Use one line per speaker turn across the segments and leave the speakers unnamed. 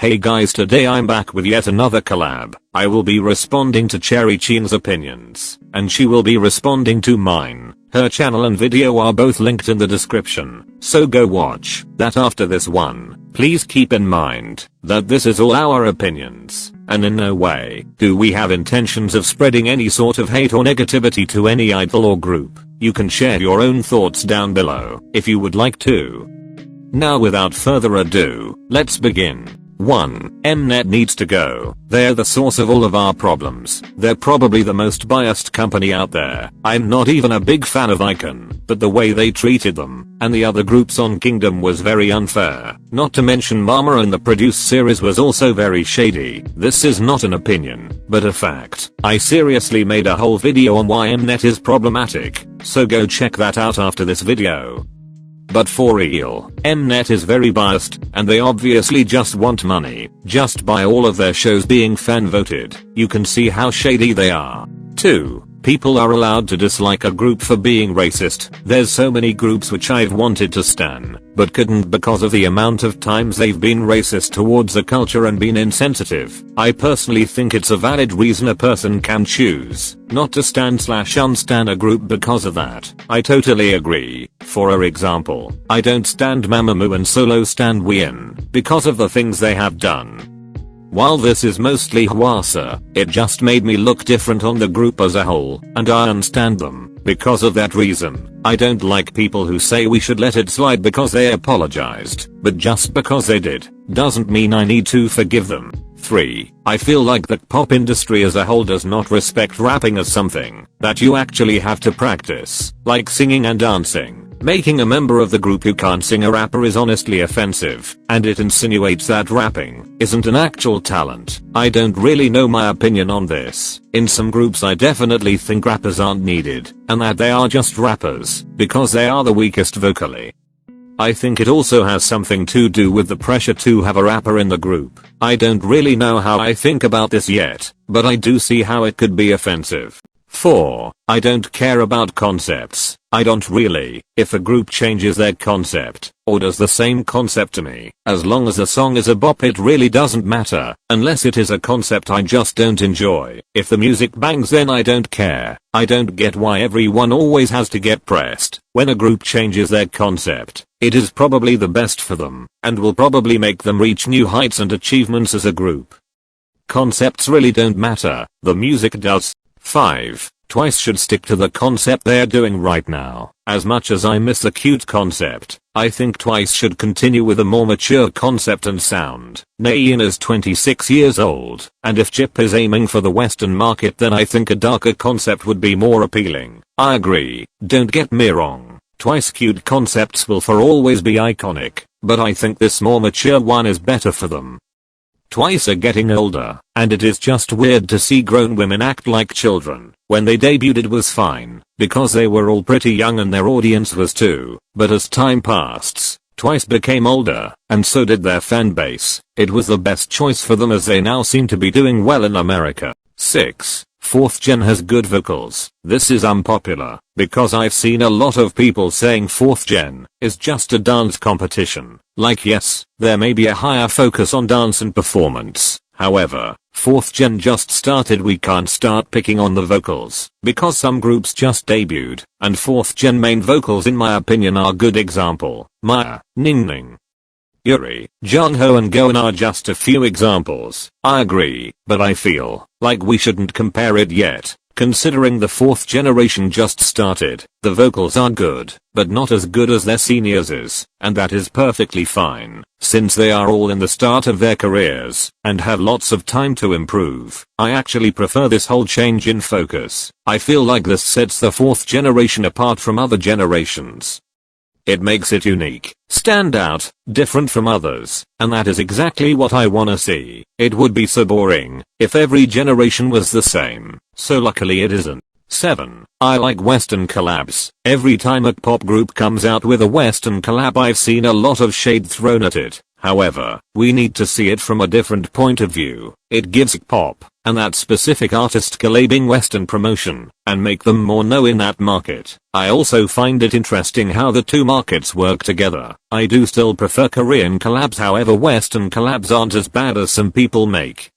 Hey guys, today I'm back with yet another collab. I will be responding to Cherry Cheen's opinions, and she will be responding to mine. Her channel and video are both linked in the description, so go watch that after this one. Please keep in mind that this is all our opinions, and in no way do we have intentions of spreading any sort of hate or negativity to any idol or group. You can share your own thoughts down below if you would like to. Now without further ado, let's begin. 1. Mnet needs to go. They're the source of all of our problems. They're probably the most biased company out there. I'm not even a big fan of iKON, but the way they treated them and the other groups on Kingdom was very unfair. Not to mention Mama and the produced series was also very shady. This is not an opinion, but a fact. I seriously made a whole video on why Mnet is problematic, so go check that out after this video. But for real, Mnet is very biased, and they obviously just want money, just by all of their shows being fan voted. You can see how shady they are. 2. People are allowed to dislike a group for being racist. There's so many groups which I've wanted to stan, but couldn't because of the amount of times they've been racist towards the culture and been insensitive. I personally think it's a valid reason a person can choose not to stan/unstan a group because of that. I totally agree. For example, I don't stand Mamamoo and solo stand Wheein because of the things they have done. While this is mostly Hwasa, it just made me look different on the group as a whole, and I unstand them because of that reason. I don't like people who say we should let it slide because they apologized, but just because they did, doesn't mean I need to forgive them. 3. I feel like the pop industry as a whole does not respect rapping as something that you actually have to practice, like singing and dancing. Making a member of the group who can't sing a rapper is honestly offensive, and it insinuates that rapping isn't an actual talent. I don't really know my opinion on this. In some groups I definitely think rappers aren't needed, and that they are just rappers, because they are the weakest vocally. I think it also has something to do with the pressure to have a rapper in the group. I don't really know how I think about this yet, but I do see how it could be offensive. 4. I don't care about concepts. I don't really. If a group changes their concept, or does the same concept to me, as long as the song is a bop it really doesn't matter, unless it is a concept I just don't enjoy. If the music bangs then I don't care. I don't get why everyone always has to get pressed. When a group changes their concept, it is probably the best for them, and will probably make them reach new heights and achievements as a group. Concepts really don't matter, the music does. 5. Twice should stick to the concept they're doing right now. As much as I miss the cute concept, I think Twice should continue with a more mature concept and sound. Naeun is 26 years old, and if Jip is aiming for the Western market then I think a darker concept would be more appealing. I agree, don't get me wrong. Twice cute concepts will for always be iconic, but I think this more mature one is better for them. Twice are getting older, and it is just weird to see grown women act like children. When they debuted it was fine, because they were all pretty young and their audience was too, but as time passed, Twice became older, and so did their fan base. It was the best choice for them as they now seem to be doing well in America. 6. 4th gen has good vocals. This is unpopular, because I've seen a lot of people saying 4th gen is just a dance competition. Like yes, there may be a higher focus on dance and performance. However, 4th gen just started. We can't start picking on the vocals, because some groups just debuted, and 4th gen main vocals in my opinion are good example. Maya, Ningning, Yuri, Jungho and Goen are just a few examples. I agree, but I feel like we shouldn't compare it yet, considering the 4th generation just started. The vocals are good, but not as good as their seniors is, and that is perfectly fine, since they are all in the start of their careers, and have lots of time to improve. I actually prefer this whole change in focus. I feel like this sets the 4th generation apart from other generations. It makes it unique, stand out, different from others, and that is exactly what I wanna see. It would be so boring if every generation was the same, so luckily it isn't. 7. I like Western collabs. Every time a pop group comes out with a Western collab I've seen a lot of shade thrown at it. However, we need to see it from a different point of view. It gives pop and that specific artist collabing Western promotion and make them more known in that market. I also find it interesting how the two markets work together. I do still prefer Korean collabs, however Western collabs aren't as bad as some people make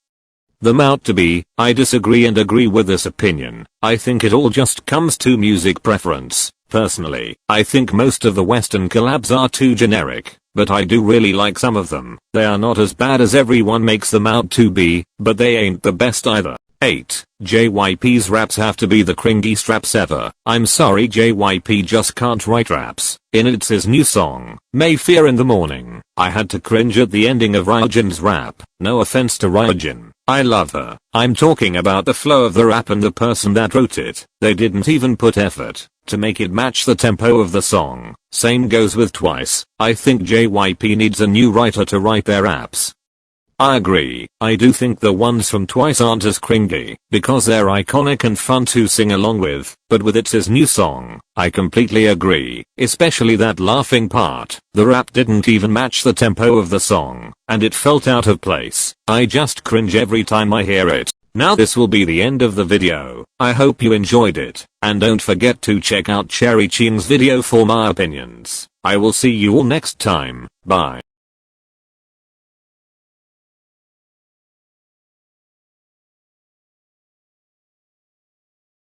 them out to be. I disagree and agree with this opinion. I think it all just comes to music preference. Personally, I think most of the Western collabs are too generic, but I do really like some of them. They are not as bad as everyone makes them out to be, but they ain't the best either. 8. JYP's raps have to be the cringiest raps ever. I'm sorry, JYP just can't write raps. In Itz's new song, Mayfair in the Morning, I had to cringe at the ending of Ryujin's rap. No offense to Ryujin, I love her. I'm talking about the flow of the rap and the person that wrote it. They didn't even put effort to make it match the tempo of the song. Same goes with Twice. I think JYP needs a new writer to write their raps. I agree. I do think the ones from Twice aren't as cringy because they're iconic and fun to sing along with, but with Itz's new song, I completely agree, especially that laughing part. The rap didn't even match the tempo of the song, and it felt out of place. I just cringe every time I hear it. Now this will be the end of the video. I hope you enjoyed it, and don't forget to check out Chaeng's video for my opinions. I will see you all next time. Bye.